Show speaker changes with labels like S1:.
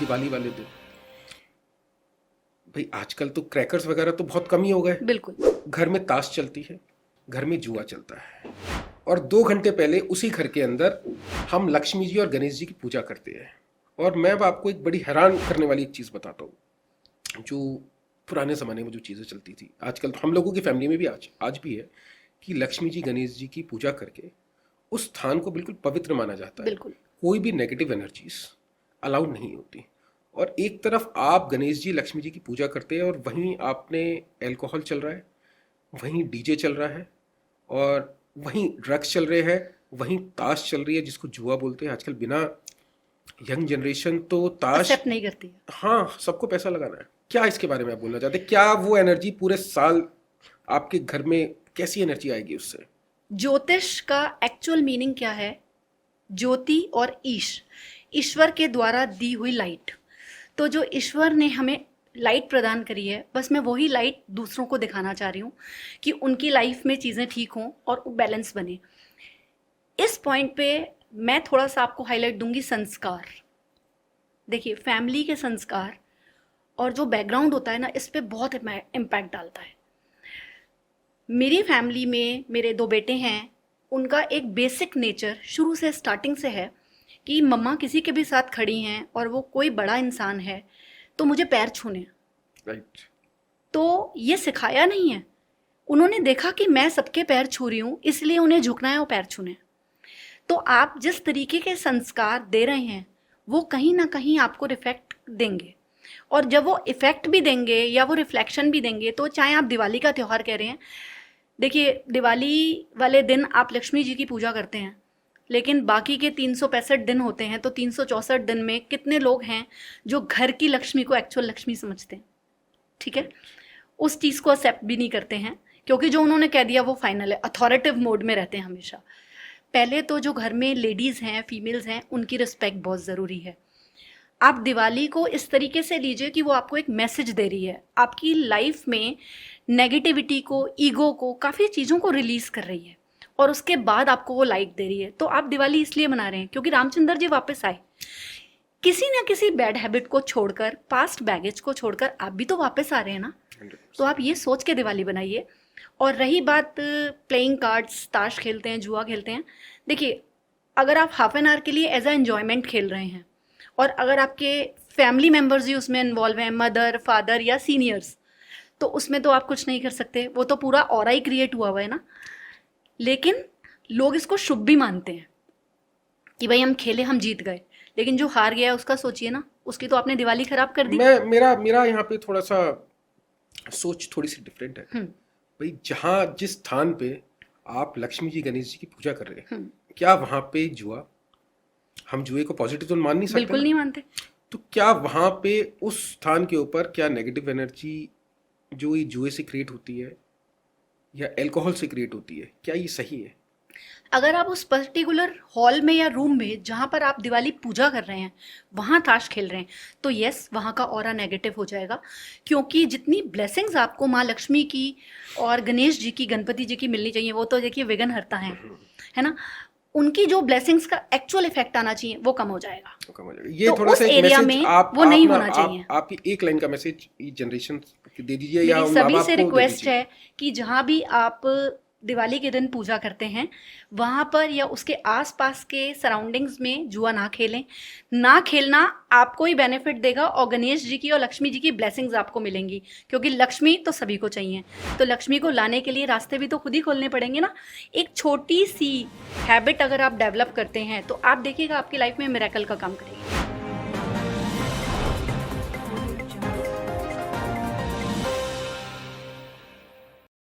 S1: दिवाली वाले दिन भाई आजकल तो क्रैकर्स वगैरह तो बहुत कम ही हो गए।
S2: बिल्कुल।
S1: घर में ताश चलती है, घर में जुआ चलता है, और 2 घंटे पहले उसी घर के अंदर हम लक्ष्मी जी और गणेश जी की पूजा करते हैं। और मैं अब आपको एक बड़ी हैरान करने वाली एक चीज़ बताता हूँ, जो पुराने ज़माने में जो चीज़ें चलती थी, आजकल तो हम लोगों की फैमिली में भी आज भी है कि लक्ष्मी जी गणेश जी की पूजा करके उस स्थान को बिल्कुल पवित्र माना जाता है।
S2: बिल्कुल।
S1: कोई भी नेगेटिव एनर्जीज अलाउड नहीं होती। और एक तरफ आप गणेश जी लक्ष्मी जी की पूजा करते हैं और वहीं आपने एल्कोहल चल रहा है, वहीं डीजे चल रहा है, और वहीं ड्रग्स चल रहे हैं, वहीं ताश चल रही है जिसको जुआ बोलते हैं। आजकल बिना यंग जनरेशन तो ताश
S2: एक्सेप्ट नहीं करती है।
S1: हाँ, सबको पैसा लगाना है। क्या इसके बारे में आप बोलना चाहते हैं? क्या वो एनर्जी पूरे साल आपके घर में कैसी एनर्जी आएगी उससे?
S2: ज्योतिष का एक्चुअल मीनिंग क्या है? ज्योति और ईश्वर के द्वारा दी हुई लाइट। तो जो ईश्वर ने हमें लाइट प्रदान करी है, बस मैं वही लाइट दूसरों को दिखाना चाह रही हूँ कि उनकी लाइफ में चीज़ें ठीक हों और बैलेंस बने। इस पॉइंट पे मैं थोड़ा सा आपको हाईलाइट दूंगी संस्कार। देखिए, फैमिली के संस्कार और जो बैकग्राउंड होता है ना, इस पे बहुत इम्पैक्ट डालता है। मेरी फैमिली में मेरे 2 बेटे हैं, उनका एक बेसिक नेचर शुरू से स्टार्टिंग से है कि मम्मा किसी के भी साथ खड़ी हैं और वो कोई बड़ा इंसान है तो मुझे पैर छूने।
S1: राइट।
S2: तो ये सिखाया नहीं है, उन्होंने देखा कि मैं सबके पैर छू रही हूँ, इसलिए उन्हें झुकना है और पैर छूने। तो आप जिस तरीके के संस्कार दे रहे हैं वो कहीं ना कहीं आपको रिफ्लेक्ट देंगे, और जब वो इफेक्ट भी देंगे या वो रिफ्लेक्शन भी देंगे, तो चाहे आप दिवाली का त्यौहार कह रहे हैं, देखिए दिवाली वाले दिन आप लक्ष्मी जी की पूजा करते हैं, लेकिन बाकी के 365 दिन होते हैं, तो 364 दिन में कितने लोग हैं जो घर की लक्ष्मी को एक्चुअल लक्ष्मी समझते हैं? ठीक है, उस चीज़ को एक्सेप्ट भी नहीं करते हैं, क्योंकि जो उन्होंने कह दिया वो फाइनल है। अथॉरिटिव मोड में रहते हैं हमेशा। पहले तो जो घर में लेडीज़ हैं, फीमेल्स हैं, उनकी रिस्पेक्ट बहुत ज़रूरी है। आप दिवाली को इस तरीके से लीजिए कि वो आपको एक मैसेज दे रही है, आपकी लाइफ में नेगेटिविटी को, ईगो को, काफ़ी चीज़ों को रिलीज़ कर रही है, और उसके बाद आपको वो लाइट दे रही है। तो आप दिवाली इसलिए मना रहे हैं क्योंकि रामचंद्र जी वापस आए, किसी ना किसी बैड हैबिट को छोड़कर, पास्ट बैगेज को छोड़कर आप भी तो वापस आ रहे हैं ना। तो आप ये सोच के दिवाली बनाइए। और रही बात प्लेइंग कार्ड्स, ताश खेलते हैं, जुआ खेलते हैं, देखिए अगर आप हाफ एन आवर के लिए एज अ एन्जॉयमेंट खेल रहे हैं, और अगर आपके फैमिली मेम्बर्स ही उसमें इन्वॉल्व हैं, मदर, फादर या सीनियर्स, तो उसमें तो आप कुछ नहीं कर सकते, वो तो पूरा ऑरा ही क्रिएट हुआ हुआ है ना। लेकिन लोग इसको शुभ भी मानते हैं कि भाई हम खेले, हम जीत गए, लेकिन जो हार गया उसका सोचिए ना, उसकी तो आपने दिवाली खराब कर दी।
S1: मेरा यहाँ पे थोड़ा सा सोच थोड़ी सी डिफरेंट है। भाई जहाँ जिस स्थान पे आप लक्ष्मी जी गणेश जी की पूजा कर रहे हैं, क्या वहाँ पे जुआ, हम जुए को पॉजिटिव तो मान नहीं सकते?
S2: बिल्कुल नहीं मानते।
S1: तो क्या वहाँ पे उस स्थान के ऊपर क्या नेगेटिव एनर्जी जो ये जुए से क्रिएट होती है या अल्कोहल से क्रिएट होती है, क्या ये सही है?
S2: अगर आप उस पर्टिकुलर हॉल में या रूम में जहाँ पर आप दिवाली पूजा कर रहे हैं वहाँ ताश खेल रहे हैं, तो यस, वहाँ का ऑरा नेगेटिव हो जाएगा, क्योंकि जितनी ब्लेसिंग्स आपको माँ लक्ष्मी की और गणेश जी की, गणपति जी की मिलनी चाहिए, वो तो देखिए विघ्नहर्ता है ना, उनकी जो ब्लेसिंग्स का एक्चुअल इफेक्ट आना चाहिए वो कम हो जाएगा।
S1: ये
S2: तो
S1: थोड़ा
S2: उस
S1: सा एक
S2: एरिया
S1: मैसेज
S2: में
S1: आप
S2: वो नहीं होना चाहिए।
S1: आपकी एक लाइन का मैसेज जनरेशन दे दीजिए, या
S2: मेरी
S1: उन माँ
S2: सभी
S1: बाप
S2: से
S1: को दे
S2: रिक्वेस्ट
S1: दीजिए।
S2: है कि जहाँ भी आप दिवाली के दिन पूजा करते हैं, वहाँ पर या उसके आसपास के सराउंडिंग्स में जुआ ना खेलें। ना खेलना आपको ही बेनिफिट देगा, और गणेश जी की और लक्ष्मी जी की ब्लेसिंग्स आपको मिलेंगी, क्योंकि लक्ष्मी तो सभी को चाहिए। तो लक्ष्मी को लाने के लिए रास्ते भी तो खुद ही खोलने पड़ेंगे ना। एक छोटी सी हैबिट अगर आप डेवलप करते हैं तो आप देखिएगा आपकी लाइफ में मिरेकल का काम करेगी।